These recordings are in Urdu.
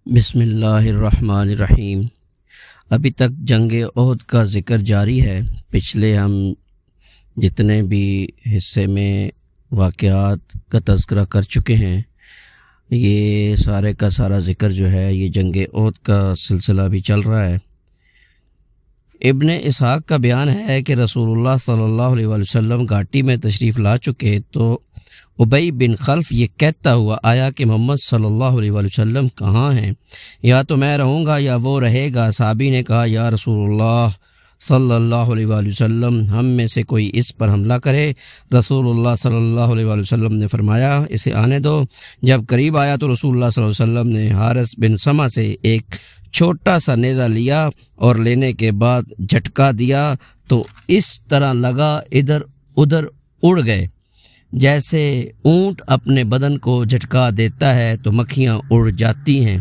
بسم اللہ الرحمن الرحیم۔ ابھی تک جنگ احد کا ذکر جاری ہے۔ پچھلے ہم جتنے بھی حصے میں واقعات کا تذکرہ کر چکے ہیں، یہ سارے کا سارا ذکر جو ہے یہ جنگ احد کا سلسلہ بھی چل رہا ہے۔ ابن اسحاق کا بیان ہے کہ رسول اللہ صلی اللہ علیہ وسلم گھاٹی میں تشریف لا چکے تو ابی بن خلف یہ کہتا ہوا آیا کہ محمد صلی اللہ علیہ وسلم کہاں ہیں؟ یا تو میں رہوں گا یا وہ رہے گا۔ صحابی نے کہا یا رسول اللہ صلی اللہ علیہ وسلم، ہم میں سے کوئی اس پر حملہ کرے۔ رسول اللہ صلی اللہ علیہ وسلم نے فرمایا اسے آنے دو۔ جب قریب آیا تو رسول اللہ صلی اللہ علیہ وسلم نے حارث بن سما سے ایک چھوٹا سا نیزہ لیا اور لینے کے بعد جھٹکا دیا تو اس طرح لگا ادھر ادھر اڑ گئے جیسے اونٹ اپنے بدن کو جھٹکا دیتا ہے تو مکھیاں اڑ جاتی ہیں۔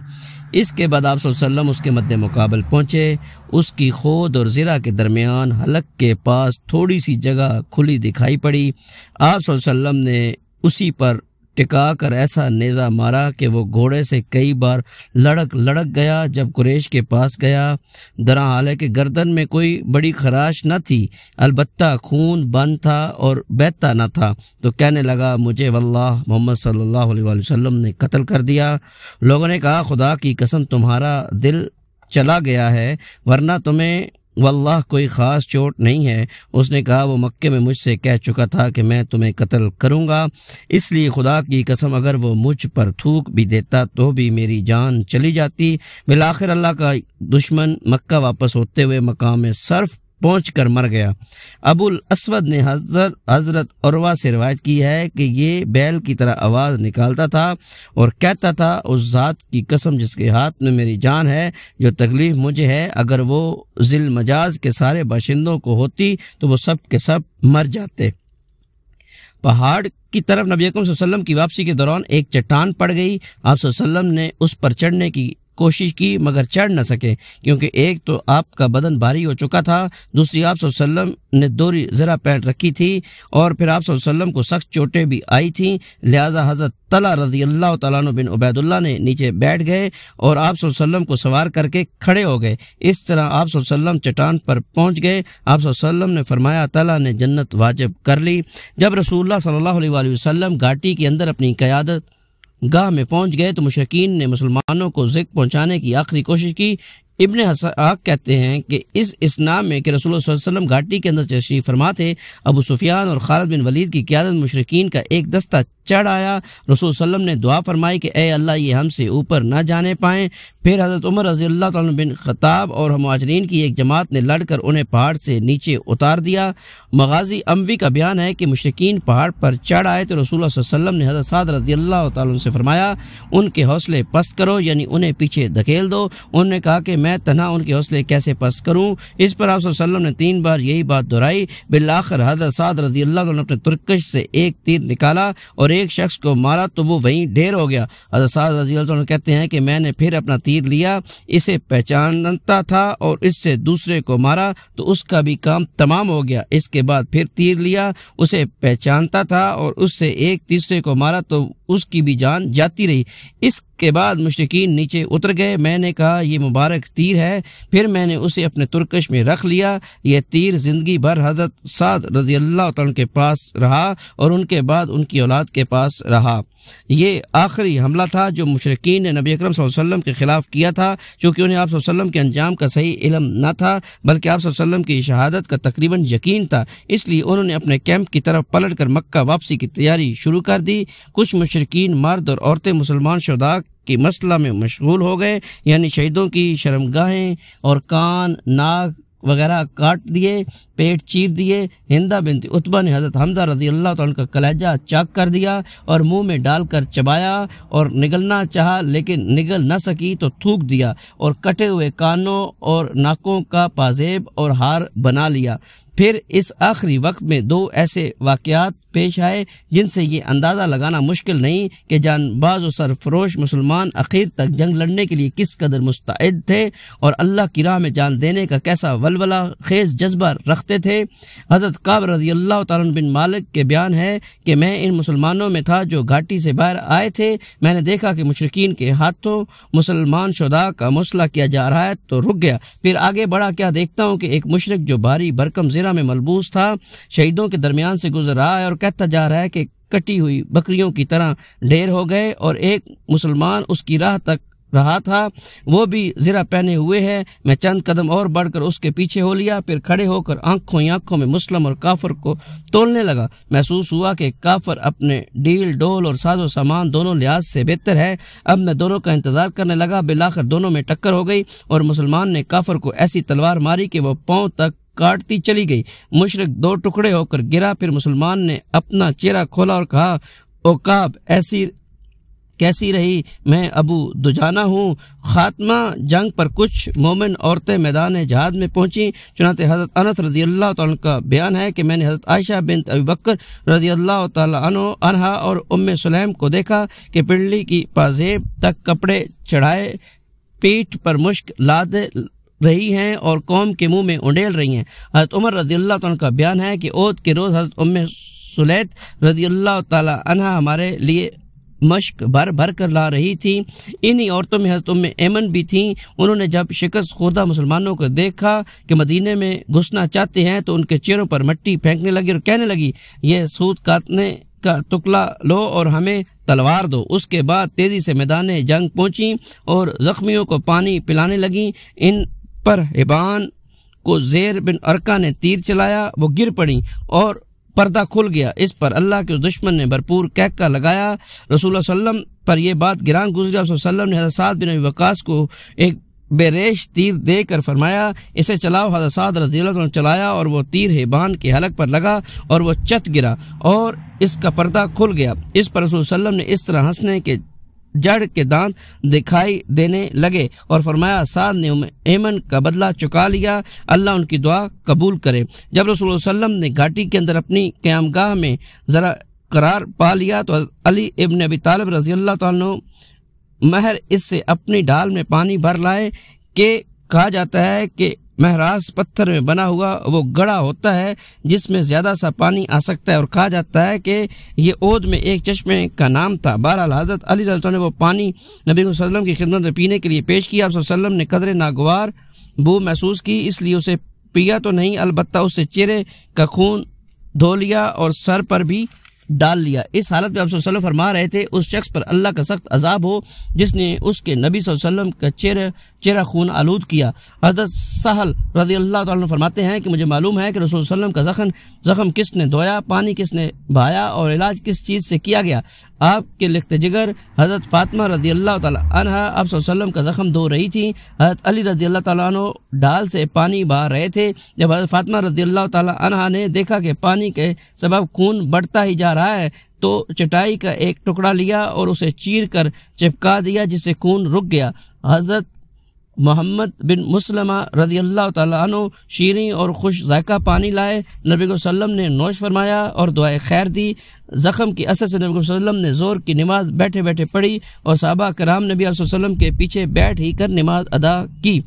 اس کے بعد آپ صلی اللہ علیہ وسلم اس کے مد مقابل پہنچے۔ اس کی خود اور زرہ کے درمیان حلق کے پاس تھوڑی سی جگہ کھلی دکھائی پڑی۔ آپ صلی اللہ علیہ وسلم نے اسی پر ٹکا کر ایسا نیزہ مارا کہ وہ گھوڑے سے کئی بار لڑک گیا۔ جب قریش کے پاس گیا درا حالانکہ گردن میں کوئی بڑی خراش نہ تھی، البتہ خون بند تھا اور بہتا نہ تھا، تو کہنے لگا مجھے واللہ محمد صلی اللہ علیہ وسلم نے قتل کر دیا۔ لوگوں نے کہا خدا کی قسم تمہارا دل چلا گیا ہے، ورنہ تمہیں واللہ کوئی خاص چوٹ نہیں ہے۔ اس نے کہا وہ مکے میں مجھ سے کہہ چکا تھا کہ میں تمہیں قتل کروں گا، اس لیے خدا کی قسم اگر وہ مجھ پر تھوک بھی دیتا تو بھی میری جان چلی جاتی۔ بالآخر اللہ کا دشمن مکہ واپس ہوتے ہوئے مقام صرف پہنچ کر مر گیا۔ ابو الاسود نے حضرت عروہ سے روایت کی ہے کہ یہ بیل کی طرح آواز نکالتا تھا اور کہتا تھا اس ذات کی قسم جس کے ہاتھ میں میری جان ہے، جو تکلیف مجھے ہے اگر وہ ذی المجاز کے سارے باشندوں کو ہوتی تو وہ سب کے سب مر جاتے۔ پہاڑ کی طرف نبی اکرم صلی اللہ علیہ وسلم کی واپسی کے دوران ایک چٹان پڑ گئی۔ آپ صلی اللہ علیہ وسلم نے اس پر چڑھنے کی کوشش کی مگر چڑھ نہ سکے، کیونکہ ایک تو آپ کا بدن بھاری ہو چکا تھا، دوسری آپ صلی اللہ علیہ وسلم نے دوری زرہ پہن رکھی تھی اور پھر آپ صلی اللہ علیہ وسلم کو سخت چوٹیں بھی آئی تھیں، لہذا حضرت طلحہ رضی اللہ تعالیٰ عنہ بن عبید اللہ نے نیچے بیٹھ گئے اور آپ صلی اللہ علیہ وسلم کو سوار کر کے کھڑے ہو گئے۔ اس طرح آپ صلی اللہ علیہ وسلم چٹان پر پہنچ گئے۔ آپ صلی اللہ علیہ وسلم نے فرمایا طلحہ نے جنت واجب کر لی۔ جب رسول اللہ صلی اللہ علیہ وسلم گھاٹی کے اندر اپنی قیادت گاہ میں پہنچ گئے تو مشرکین نے مسلمانوں کو ذکر پہنچانے کی آخری کوشش کی۔ ابن اسحاق کہتے ہیں کہ اس اسنا میں کہ رسول اللہ صلی اللہ علیہ وسلم گھاٹی کے اندر تشریف فرما تھے، ابو سفیان اور خالد بن ولید کی قیادت مشرکین کا ایک دستہ چڑھ آیا۔ رسول صلی اللہ علیہ وسلم نے دعا فرمائی کہ اے اللہ یہ ہم سے اوپر نہ جانے پائیں۔ پھر حضرت عمر رضی اللہ تعالیٰ بن خطاب اور مہاجرین کی ایک جماعت نے لڑ کر انہیں پہاڑ سے نیچے اتار دیا۔ مغازی اموی کا بیان ہے کہ مشرکین پہاڑ پر چڑھ آئے تو رسول اللہ صلی اللہ علیہ وسلم نے حضرت سعد رضی اللہ تعالیٰ سے فرمایا ان کے حوصلے پست کرو، یعنی انہیں پیچھے دھکیل دو۔ انہوں نے کہا کہ میں تنہا ان کے حوصلے کیسے پست کروں؟ اس پر آپ صلی اللہ علیہ وسلم نے 3 بار یہی بات دہرائی۔ بالآخر حضرت سعد رضی اللہ عنہ نے اپنے ترکش سے ایک تیر نکالا اور ایک شخص کو مارا تو وہ وہیں ڈھیر ہو گیا۔ حضرت سعد رضی اللہ عنہ کہتے ہیں کہ میں نے پھر اپنا تیر لیا، اسے پہچانتا تھا اور اس سے دوسرے کو مارا تو اس کا بھی کام تمام ہو گیا۔ اس کے بعد پھر تیر لیا، اسے پہچانتا تھا اور اس سے ایک تیسرے کو مارا تو اس کی بھی جان جاتی رہی۔ اس کے بعد مشرکین نیچے اتر گئے۔ میں نے کہا یہ مبارک تیر ہے، پھر میں نے اسے اپنے ترکش میں رکھ لیا۔ یہ تیر زندگی بھر حضرت سعد رضی اللہ تعالیٰ کے پاس رہا اور ان کے بعد ان کی اولاد کے پاس رہا۔ یہ آخری حملہ تھا جو مشرکین نے نبی اکرم صلی اللہ علیہ وسلم کے خلاف کیا تھا، چونکہ انہیں آپ صلی اللہ علیہ وسلم کے انجام کا صحیح علم نہ تھا بلکہ آپ صلی اللہ علیہ وسلم کی شہادت کا تقریباً یقین تھا، اس لیے انہوں نے اپنے کیمپ کی طرف پلٹ کر مکہ واپسی کی تیاری شروع کر دی۔ کچھ مشرکین مرد اور عورتیں مسلمان شہداء کی مسئلہ میں مشغول ہو گئے، یعنی شہیدوں کی شرمگاہیں اور کان ناک وغیرہ کاٹ دیے، پیٹ چیر دیے۔ ہندہ بنت عتبہ نے حضرت حمزہ رضی اللہ تعالیٰ کا کلیجہ چاک کر دیا اور منہ میں ڈال کر چبایا اور نگلنا چاہا لیکن نگل نہ سکی تو تھوک دیا اور کٹے ہوئے کانوں اور ناکوں کا پازیب اور ہار بنا لیا۔ پھر اس آخری وقت میں 2 ایسے واقعات پیش آئے جن سے یہ اندازہ لگانا مشکل نہیں کہ جان باز و سرفروش مسلمان اخیر تک جنگ لڑنے کے لیے کس قدر مستعد تھے اور اللہ کی راہ میں جان دینے کا کیسا ولولہ خیز جذبہ رکھتے تھے۔ حضرت کعب رضی اللہ تعالیٰ بن مالک کے بیان ہے کہ میں ان مسلمانوں میں تھا جو گھاٹی سے باہر آئے تھے۔ میں نے دیکھا کہ مشرکین کے ہاتھوں مسلمان شہداء کا مسلح کیا جا رہا ہے تو رک گیا، پھر آگے بڑھا، کیا دیکھتا ہوں کہ ایک مشرک جو بھاری بھرکم زرہ میں ملبوس تھا شہیدوں کے درمیان سے گزر رہا ہے اور کہتا جا رہا ہے کہ کٹی ہوئی بکریوں کی طرح ڈھیر ہو گئے، اور ایک مسلمان اس کی راہ تک رہا تھا، وہ بھی زرہ پہنے ہوئے ہے۔ میں چند قدم اور بڑھ کر اس کے پیچھے ہو لیا، پھر کھڑے ہو کر آنکھوں میں مسلم اور کافر کو تولنے لگا۔ محسوس ہوا کہ کافر اپنے ڈیل ڈول اور ساز و سامان دونوں لحاظ سے بہتر ہے۔ اب میں دونوں کا انتظار کرنے لگا، بالآخر دونوں میں ٹکر ہو گئی اور مسلمان نے کافر کو ایسی تلوار ماری کہ وہ پاؤں تک کاٹتی چلی گئی۔ مشرک دو ٹکڑے ہو کر گرا، پھر مسلمان نے اپنا چہرہ کھولا اور کہا، او کعب، ایسی کیسی رہی؟ میں ابو دجانہ ہوں۔ خاتمہ جنگ پر کچھ مومن عورتیں میدان جہاد میں پہنچیں، چنانچہ حضرت انس رضی اللہ تعالیٰ کا بیان ہے کہ میں نے حضرت عائشہ بنت ابی بکر رضی اللہ تعالیٰ عنہا اور ام سلیم کو دیکھا کہ پنڈلی کی پازیب تک کپڑے چڑھائے پیٹھ پر مشک لاد رہی ہیں اور قوم کے منہ میں انڈیل رہی ہیں۔ حضرت عمر رضی اللہ تعالیٰ کا بیان ہے کہ عہد کے روز حضرت ام سلیت رضی اللہ تعالیٰ عنہا ہمارے لیے مشک بھر بھر کر لا رہی تھی۔ انہی عورتوں میں حضرت ام ایمن بھی تھیں۔ انہوں نے جب شکست خوردہ مسلمانوں کو دیکھا کہ مدینے میں گھسنا چاہتے ہیں تو ان کے چہروں پر مٹی پھینکنے لگی اور کہنے لگی، یہ سود کاٹنے کا ٹکلا لو اور ہمیں تلوار دو۔ اس کے بعد تیزی سے میدان جنگ پہنچیں اور زخمیوں کو پانی پلانے لگیں۔ ان پر حبان کو زیر بن ارقہ نے تیر چلایا، وہ گر پڑیں اور پردہ کھل گیا۔ اس پر اللہ کے دشمن نے بھرپور کہکا لگایا۔ رسول اللہ صلی اللہ علیہ وسلم پر یہ بات گران گزری۔ آپ صلی اللہ علیہ وسلم نے حضرت سعد بن ابی وقاص کو ایک بے ریش تیر دے کر فرمایا، اسے چلاؤ۔ حضرت سعد رضی اللہ عنہ چلایا اور وہ تیر حبان کے حلق پر لگا اور وہ چت گرا اور اس کا پردہ کھل گیا۔ اس پر رسول صلی اللہ علیہ وسلم نے اس طرح ہنسنے کے جڑ کے دانت دکھائی دینے لگے اور فرمایا، سعد نے ایمن کا بدلہ چکا لیا، اللہ ان کی دعا قبول کرے۔ جب رسول اللہ صلی اللہ علیہ وسلم نے گھاٹی کے اندر اپنی قیام گاہ میں ذرا قرار پا لیا تو علی ابن ابی طالب رضی اللہ تعالیٰ عنہ مہر اس سے اپنی ڈھال میں پانی بھر لائے کہ کہا جاتا ہے کہ مہراز پتھر میں بنا ہوا وہ گڑھا ہوتا ہے جس میں زیادہ سا پانی آ سکتا ہے، اور کہا جاتا ہے کہ یہ عود میں ایک چشمے کا نام تھا۔ بہرحال حضرت علی رضی اللہ عنہ نے وہ پانی نبی صلی اللہ علیہ وسلم کی خدمت میں پینے کے لیے پیش کیا۔ آپ صلی اللہ علیہ وسلم نے قدر ناگوار بو محسوس کی، اس لیے اسے پیا تو نہیں، البتہ اس سے چہرے کا خون دھو لیا اور سر پر بھی ڈال لیا۔ اس حالت میں آپ صلی اللہ علیہ وسلم فرما رہے تھے، اس شخص پر اللہ کا سخت عذاب ہو جس نے اس کے نبی صلی اللہ علیہ وسلم کا چہرہ خون آلود کیا۔ حضرت سہل رضی اللہ تعالیٰ عنہ فرماتے ہیں کہ مجھے معلوم ہے کہ رسول صلی اللہ علیہ وسلم کا زخم کس نے دھویا، پانی کس نے بہایا اور علاج کس چیز سے کیا گیا۔ آپ کے لخت جگر حضرت فاطمہ رضی اللہ تعالیٰ عنہ آپ صلی اللہ علیہ وسلم کا زخم دھو رہی تھی۔ حضرت علی رضی اللہ تعالیٰ عنہ ڈال سے پانی بہا رہے تھے۔ جب حضرت فاطمہ رضی اللہ تعالیٰ عنہ نے دیکھا کہ پانی کے سبب خون بڑھتا ہی جا رہا ہے تو چٹائی کا ایک ٹکڑا لیا اور اسے چیر کر چپکا دیا جس سے خون رک گیا۔ حضرت محمد بن مسلمہ رضی اللہ تعالیٰ عنہ شیریں اور خوش ذائقہ پانی لائے، نبی صلی اللہ علیہ وسلم نے نوش فرمایا اور دعائے خیر دی۔ زخم کی اثر سے نبی صلی اللہ علیہ وسلم نے زور کی نماز بیٹھے بیٹھے پڑھی اور صحابہ کرام نے بھی آپ صلی اللہ علیہ وسلم کے پیچھے بیٹھ ہی کر نماز ادا کی۔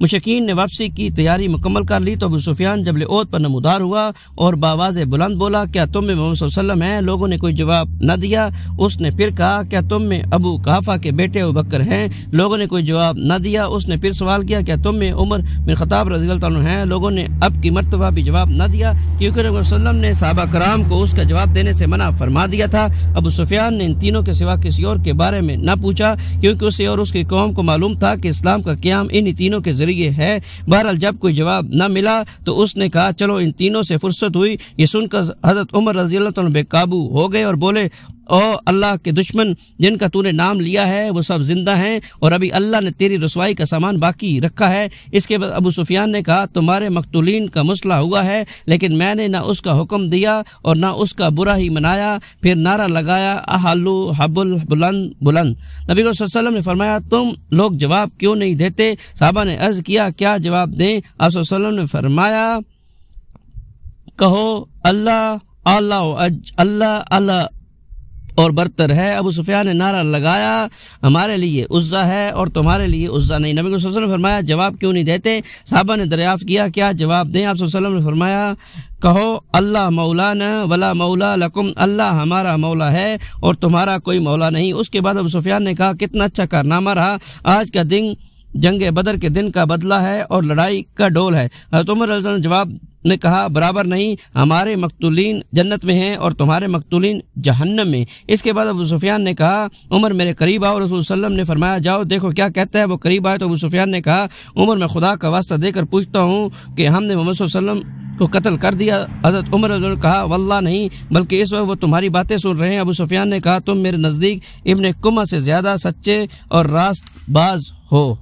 مشرکین نے واپسی کی تیاری مکمل کر لی تو ابو سفیان جبل احد پر نمودار ہوا اور بآواز بلند بولا، کیا تم میں محمد صلی اللہ علیہ وسلم ہیں؟ لوگوں نے کوئی جواب نہ دیا۔ اس نے پھر کہا، کیا تم میں ابو قحافہ کے بیٹے ابو بکر ہیں؟ لوگوں نے کوئی جواب نہ دیا۔ اس نے پھر سوال کیا، کیا تم میں عمر بن خطاب رضی اللہ عنہ ہیں؟ لوگوں نے اب کی مرتبہ بھی جواب نہ دیا کیونکہ نبی صلی اللہ علیہ وسلم نے صحابہ کرام کو اس کا جواب دینے سے منع فرما دیا تھا۔ ابو سفیان نے ان تینوں کے سوا کسی اور کے بارے میں نہ پوچھا کیونکہ اسے اور اس کی قوم کو معلوم تھا کہ اسلام کا قیام انہی تینوں کے ذریعے ہے۔ بہرحال جب کوئی جواب نہ ملا تو اس نے کہا، چلو ان تینوں سے فرصت ہوئی۔ یہ سن کر حضرت عمر رضی اللہ عنہ بے قابو ہو گئے اور بولے، او اللہ کے دشمن، جن کا تو نے نام لیا ہے وہ سب زندہ ہیں اور ابھی اللہ نے تیری رسوائی کا سامان باقی رکھا ہے۔ اس کے بعد ابو سفیان نے کہا، تمہارے مقتولین کا مسئلہ ہوا ہے لیکن میں نے نہ اس کا حکم دیا اور نہ اس کا برا ہی منایا۔ پھر نعرہ لگایا، احلو حبل بلند بلند۔ نبی صلی اللہ علیہ وسلم نے فرمایا، تم لوگ جواب کیوں نہیں دیتے؟ صحابہ نے عرض کیا، کیا جواب دیں؟ آپ صلی اللہ علیہ وسلم نے فرمایا، کہو اللہ اللہ اللہ اور برتر ہے۔ ابو سفیان نے نعرہ لگایا ہمارے لیے عزا ہے اور تمہارے لیے عزا نہیں۔ نبی صلی اللہ علیہ وسلم نے فرمایا جواب کیوں نہیں دیتے؟ صحابہ نے دریافت کیا کیا جواب دیں؟ آپ صلی اللہ علیہ وسلم نے فرمایا کہو اللہ مولانا ولا مولا لکم، اللہ ہمارا مولا ہے اور تمہارا کوئی مولا نہیں۔ اس کے بعد ابو سفیان نے کہا کتنا اچھا کارنامہ رہا، آج کا دن جنگ بدر کے دن کا بدلہ ہے اور لڑائی کا ڈول ہے۔ حضرت عمر رضی اللہ عنہ نے جواب نے کہا برابر نہیں، ہمارے مقتولین جنت میں ہیں اور تمہارے مقتولین جہنم میں۔ اس کے بعد ابو سفیان نے کہا عمر میرے قریب آؤ۔ رسول صلی اللہ علیہ وسلم نے فرمایا جاؤ دیکھو کیا کہتا ہے۔ وہ قریب آئے تو ابو سفیان نے کہا عمر میں خدا کا واسطہ دے کر پوچھتا ہوں کہ ہم نے محمد صلی اللہ علیہ وسلم کو قتل کر دیا؟ حضرت عمر رضی اللہ عنہ نے کہا واللہ نہیں، بلکہ اس وقت وہ تمہاری باتیں سن رہے ہیں۔ ابو سفیان نے کہا تم میرے نزدیک ابن کمہ سے زیادہ سچے اور راست باز ہو۔